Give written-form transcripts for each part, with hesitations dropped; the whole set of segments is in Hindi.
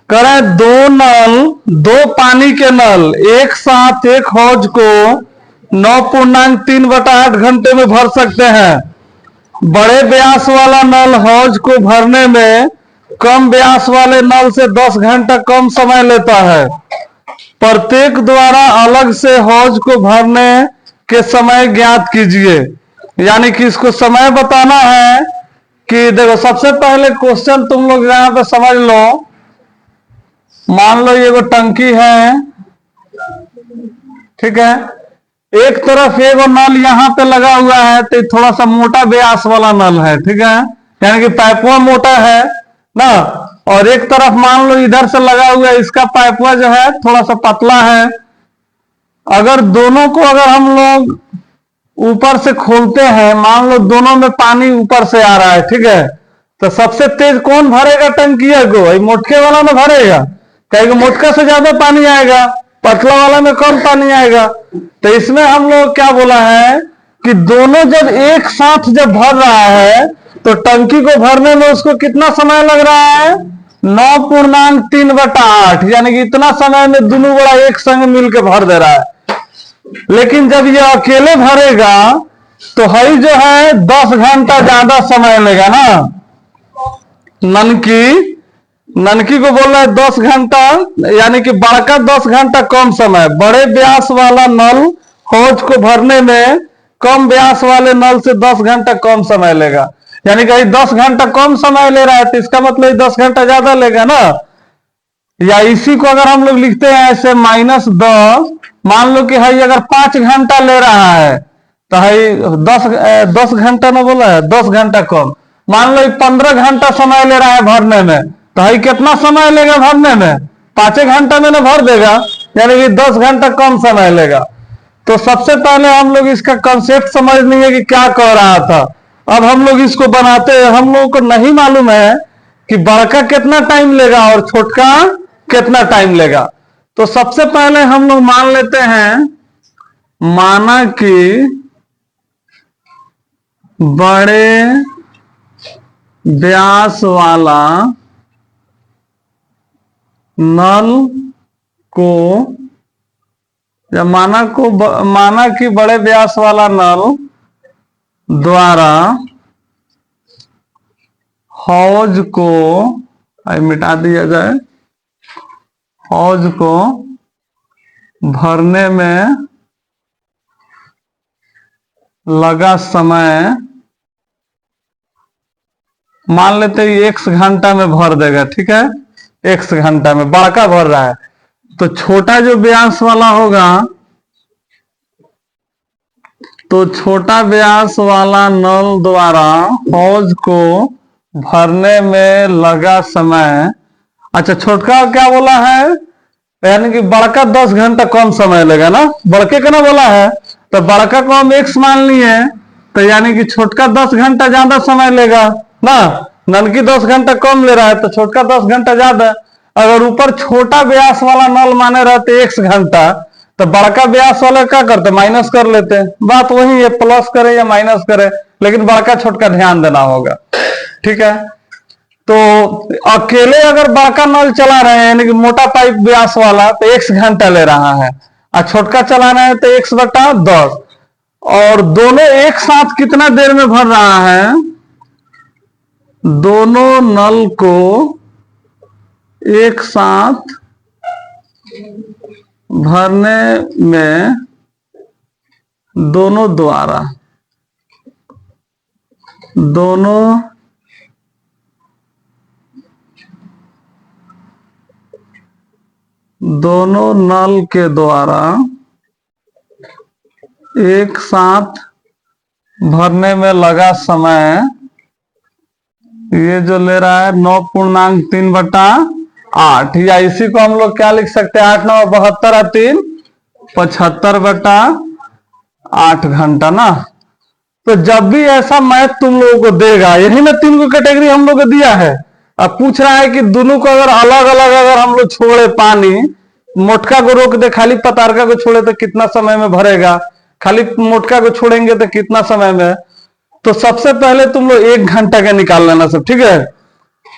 करें दो पानी के नल एक साथ एक हौज को 9.3/8 घंटे में भर सकते हैं। बड़े व्यास वाला नल हौज को भरने में कम व्यास वाले नल से 10 घंटा कम समय लेता है। प्रत्येक द्वारा अलग से हौज को भरने के समय ज्ञात कीजिए। यानी कि इसको समय बताना है कि देखो सबसे पहले क्वेश्चन तुम लोग यहां पे समझ लो। मान लो ये वो टंकी है, ठीक है, एक तरफ एगो नल यहां पे लगा हुआ है तो थोड़ा सा मोटा व्यास वाला नल है, ठीक है, यानी कि पाइपवा मोटा है ना, और एक तरफ मान लो इधर से लगा हुआ है, इसका पाइपवा जो है थोड़ा सा पतला है। अगर दोनों को अगर हम लोग ऊपर से खोलते हैं, मान लो दोनों में पानी ऊपर से आ रहा है, ठीक है, तो सबसे तेज कौन भरेगा टंकिया को? मोटके वाला में भरेगा, कहीं मोटका से ज्यादा पानी आएगा, पतला वाला में कम पानी आएगा। तो इसमें हम लोग क्या बोला है कि दोनों जब एक साथ जब भर रहा है तो टंकी को भरने में उसको कितना समय लग रहा है? 9.3/8, यानी कि इतना समय में दोनों बड़ा एक संग मिलकर भर दे रहा है। लेकिन जब ये अकेले भरेगा तो हई जो है 10 घंटा ज्यादा समय लेगा ना। ननकी को बोल रहा है 10 घंटा, यानी कि बड़का 10 घंटा कम समय। बड़े व्यास वाला नल हौज को भरने में कम व्यास वाले नल से 10 घंटा कम समय लेगा। यानी कि 10 घंटा कम समय ले रहा है तो इसका मतलब 10 घंटा ज्यादा लेगा ना। या इसी को अगर हम लोग लिखते हैं ऐसे -10, मान लो कि हई अगर 5 घंटा ले रहा है तो हई 10 घंटा ना बोला है, 10 घंटा कम। मान लो 15 घंटा समय ले रहा है भरने में, तो हई कितना समय लेगा भरने में? 5 घंटा में ना भर देगा, यानी कि 10 घंटा कम समय लेगा। तो सबसे पहले हम लोग इसका कंसेप्ट समझ लेंगे कि क्या कह रहा था। अब हम लोग इसको बनाते हैं। हम लोगों को नहीं मालूम है कि बड़का कितना टाइम लेगा और छोटका कितना टाइम लेगा। तो सबसे पहले हम लोग मान लेते हैं, माना कि बड़े व्यास वाला नल को, या माना कि बड़े व्यास वाला नल द्वारा हौज को, मिटा दिया जाए, हौज को भरने में लगा समय मान लेते हैं 1 घंटा में भर देगा, ठीक है, 1 घंटा में बड़का भर रहा है। तो छोटा जो व्यास वाला होगा, तो छोटा व्यास वाला नल द्वारा हौज को भरने में लगा समय, अच्छा छोटका क्या बोला है, यानी कि बड़का 10 घंटा कम समय लेगा ना, बड़के का ना बोला है, तो बड़का को हम x मान लिए, तो यानी कि छोटका 10 घंटा ज्यादा समय लेगा ना। नलकी 10 घंटा कम ले रहा है तो छोटका 10 घंटा ज्यादा। अगर ऊपर छोटा व्यास वाला नल माने रहते 1 घंटा, तो बड़का व्यास वाला क्या करते? माइनस कर लेते। बात वही है, प्लस करे या माइनस करे, लेकिन बड़का छोटका ध्यान देना होगा, ठीक है। तो अकेले अगर बड़का नल चला रहे हैं, यानी कि मोटा पाइप व्यास वाला, तो 1 घंटा ले रहा है, और छोटका चलाना है तो 1/10। और दोनों एक साथ कितना देर में भर रहा है? दोनों नल को एक साथ भरने में दोनों नल के द्वारा एक साथ भरने में लगा समय, ये जो ले रहा है 9.3/8, या इसी को हम लोग क्या लिख सकते हैं? 8 9 72 3 75/8 घंटा ना। तो जब भी ऐसा मैथ तुम लोगों को देगा, यही ना 3 को कैटेगरी हम लोग को दिया है। अब पूछ रहा है कि दोनों को अगर अलग अलग अगर हम लोग छोड़े पानी, मोटका को रोक दे, खाली पतारका को छोड़े तो कितना समय में भरेगा, खाली मोटका को छोड़ेंगे तो कितना समय में। तो सबसे पहले तुम लोग 1 घंटा का निकाल लेना सब, ठीक है।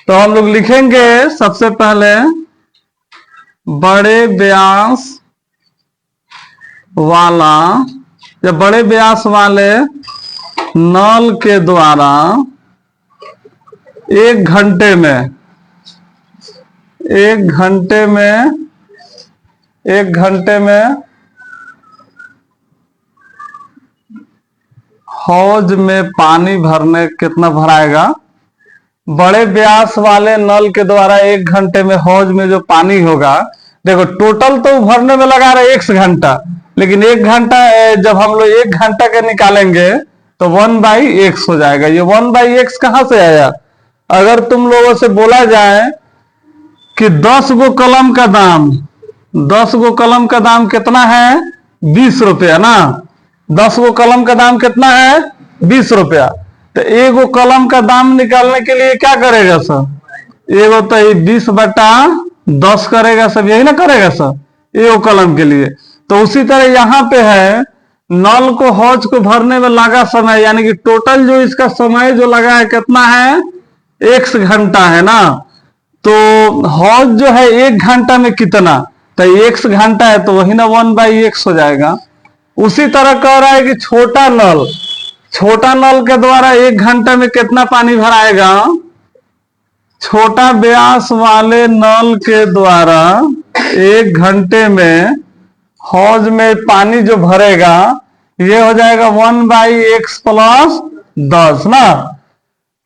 तो हम लोग लिखेंगे सबसे पहले बड़े व्यास वाला या बड़े व्यास वाले नल के द्वारा 1 घंटे में 1 घंटे में हौज में पानी भरने कितना भराएगा। बड़े व्यास वाले नल के द्वारा 1 घंटे में हौज में जो पानी होगा, देखो टोटल तो भरने में लगा रहे 1 घंटा, लेकिन 1 घंटा जब हम लोग 1 घंटा के निकालेंगे तो 1/x हो जाएगा। ये 1/x कहां से आया। अगर तुम लोगों से बोला जाए कि 10 गो कलम का दाम 10 गो कलम का दाम कितना है 20 रुपया ना। 10 गो कलम का दाम कितना है 20 रुपया। तो एगो कलम का दाम निकालने के लिए क्या करेगा सर, एगो तो 20/10 करेगा सब, यही ना करेगा सर एगो कलम के लिए। तो उसी तरह यहाँ पे है नल को हौज को भरने में लगा समय, यानी कि टोटल जो इसका समय जो लगा है कितना है 1 घंटा है ना। तो हौज जो है 1 घंटा में कितना, तो 1 घंटा है तो वही ना 1/x हो जाएगा। उसी तरह कह रहा है कि छोटा नल के द्वारा 1 घंटे में कितना पानी भराएगा। छोटा व्यास वाले नल के द्वारा 1 घंटे में हौज में पानी जो भरेगा ये हो जाएगा 1/x + 10 ना।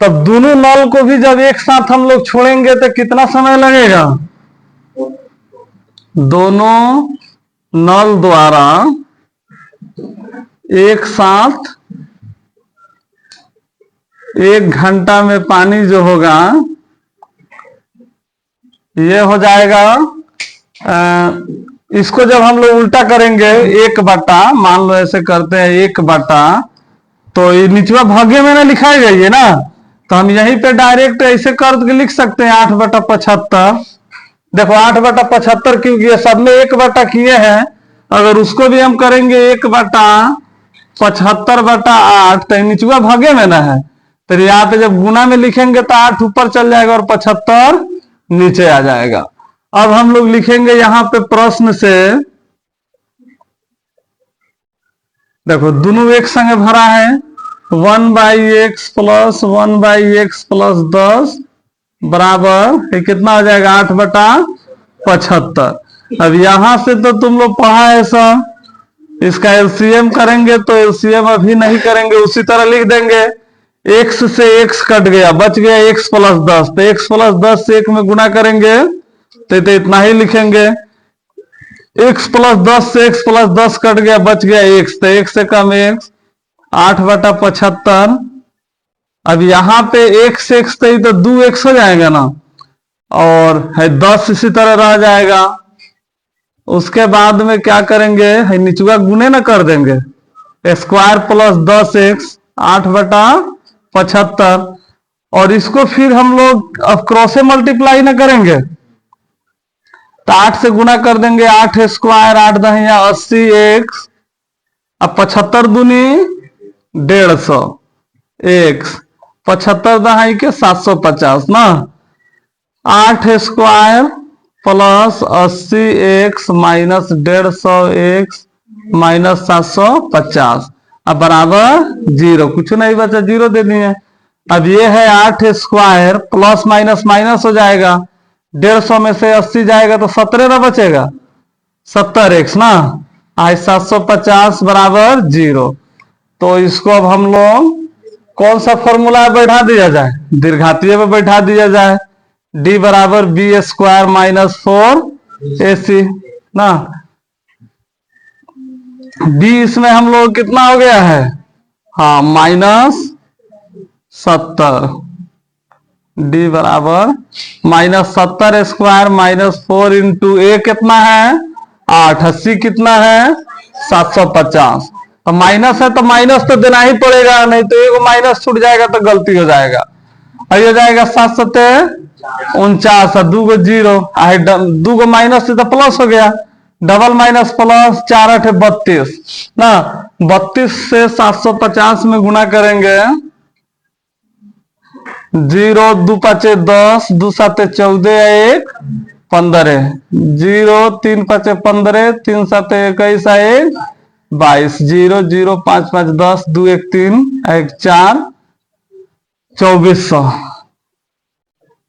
तब दोनों नल को भी जब एक साथ हम लोग छोड़ेंगे तो कितना समय लगेगा। दोनों नल द्वारा एक साथ 1 घंटा में पानी जो होगा ये हो जाएगा। इसको जब हम लोग उल्टा करेंगे 1/, मान लो ऐसे करते हैं 1/, तो ये निचवा भागे में ना लिखा गई है ना, तो हम यहीं पे डायरेक्ट ऐसे कर लिख सकते हैं 8/75। देखो 8/75 क्योंकि सब में 1/, किए हैं। अगर उसको भी हम करेंगे 1/75/8 तो निचवा भागे में ना है, तो यहाँ पे जब गुना में लिखेंगे तो 8 ऊपर चल जाएगा और 75 नीचे आ जाएगा। अब हम लोग लिखेंगे यहाँ पे प्रश्न से, देखो दोनों एक संग भरा है 1/x + 1/x + 10 बराबर ये कितना हो जाएगा 8/75। अब यहां से तो तुम लोग पढ़ा है सब, इसका एलसीएम करेंगे तो एलसीएम अभी नहीं करेंगे, उसी तरह लिख देंगे। x से x कट गया, बच गया x + 10, तो x + 10 से 1 में गुना करेंगे तो इतना ही लिखेंगे। x + 10 से x + 10 कट गया, बच गया x, तो x से कम x 8/75। अब यहाँ पे x से x तो 2x हो जाएगा ना, और है 10 इसी तरह रह जाएगा। उसके बाद में क्या करेंगे, है निचुआ गुने ना कर देंगे, स्क्वायर + 10x 8/75। और इसको फिर हम लोग अब क्रॉस से मल्टीप्लाई ना करेंगे तो 8 से गुना कर देंगे, 8 स्क्वायर 8 × 10 = 80x। अब 75 दूनी 150 x, 75 × 10 = 750 ना। 8 स्क्वायर + 80x - 150x - 750 अब बराबर 0, कुछ नहीं बचा, 0 दे दिए। अब ये है 8 स्क्वायर प्लस माइनस माइनस हो जाएगा, 150 में से 80 जाएगा तो 17 ना बचेगा, 70x ना। आज 750 बराबर 0। तो इसको अब हम लोग कौन सा फॉर्मूला बैठा दिया जाए, दीर्घातीय में बैठा दिया जाए। d बराबर b² - 4ac ना। b इसमें हम लोग कितना हो गया है, हाँ -70। d बराबर -70² - 4 × a कितना है 8, 80 कितना है 750। तो माइनस है तो माइनस तो देना ही पड़ेगा, नहीं तो एगो माइनस छूट जाएगा तो गलती हो जाएगा। और हो जाएगा 7 × 7 = 49, 2 गो 0, 2 गो माइनस से तो प्लस हो गया, डबल माइनस प्लस, 4 × 8 = 32 ना। 32 से 750 में गुना करेंगे, 0 2 × 5 = 10, 2 × 7 = 14, 1 15, 0 3 5 15, 3 7 21 1 22, 0 0 5 5 10, 2 1 3 1 4, 2400।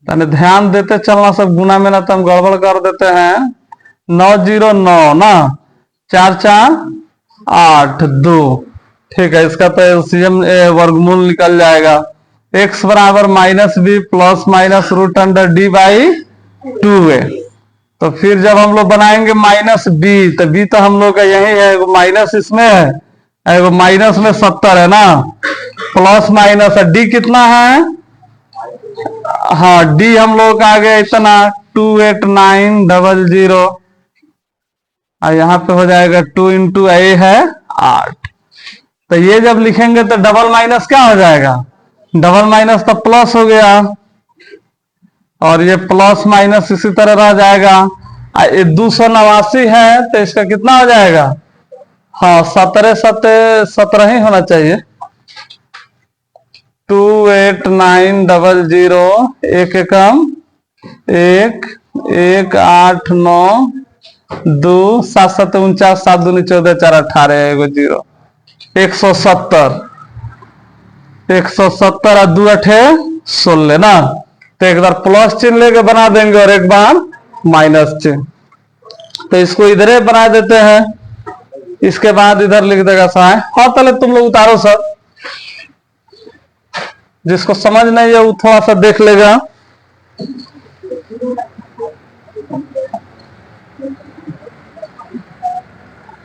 ध्यान देते चलना, सब गुना में ना तो हम गड़बड़ कर देते हैं। 909 ना, 4 4 8 2, ठीक है। इसका तो एलसीएम वर्गमूल निकल जाएगा। x बराबर -b plus minus root under D by 2a। तो फिर जब हम लोग बनाएंगे -b, तो b तो हम लोग का यही है, माइनस इसमें है, माइनस में 70 है ना, प्लस माइनस है, d कितना है, हाँ d हम लोग का आ गया इतना 28900, और यहाँ पे हो जाएगा 2 इंटू a है 8। तो ये जब लिखेंगे तो डबल माइनस क्या हो जाएगा, डबल माइनस तो प्लस हो गया, और ये प्लस माइनस इसी तरह रह जाएगा। ये 289 है तो इसका कितना हो जाएगा, हाँ 17 17 ही होना चाहिए। 28900, एक एकम 1 1 8 9 2 7 7 49, 7 दूनी 14 4 18 एगो 0, 170 170 और 2 8 16 ना। तो एक बार प्लस चिन्ह लेके बना देंगे और एक बार माइनस चिन्ह, तो इसको इधर बना देते हैं, इसके बाद इधर लिख देगा साय। हाँ पहले तुम लोग उतारो सब, जिसको समझ नहीं है वो थोड़ा सा देख लेगा।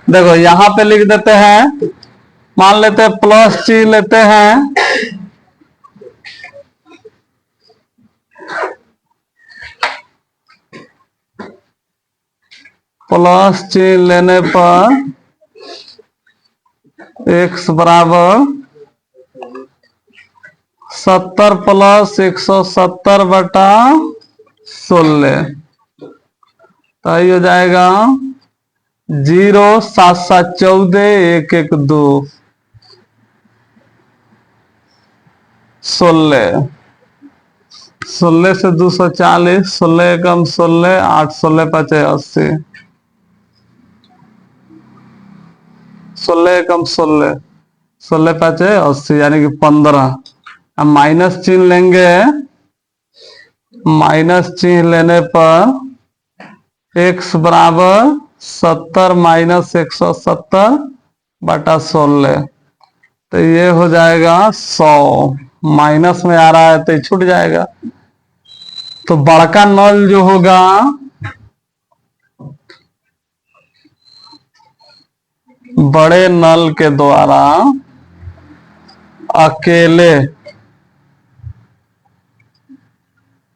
देखो यहां पे लिख देते हैं, मान लेते हैं प्लस चिन्ह लेते हैं, प्लस चिन्ह लेने पर x बराबर 70 प्लस 170 बटा 16, तो ये हो जाएगा 0 7 7 14 1 1 2 16, 16 से 240, 16 कम 16 8 16 5 80, 16 कम 16 16 5 80 यानी कि 15। अब माइनस चिन्ह लेंगे, माइनस चिन्ह लेने पर x बराबर 70 माइनस 170 बटा 16, तो ये हो जाएगा 100, माइनस में आ रहा है तो ये छूट जाएगा। तो बड़का नल जो होगा बड़े नल के द्वारा अकेले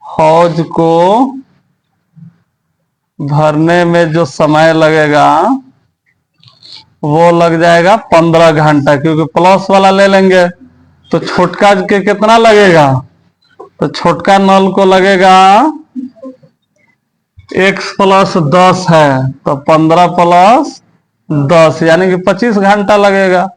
हौज को भरने में जो समय लगेगा वो लग जाएगा 15 घंटा, क्योंकि प्लस वाला ले लेंगे तो छोटका के कितना लगेगा, तो छोटका नल को लगेगा x प्लस 10 है तो 15 प्लस 10 यानी कि 25 घंटा लगेगा।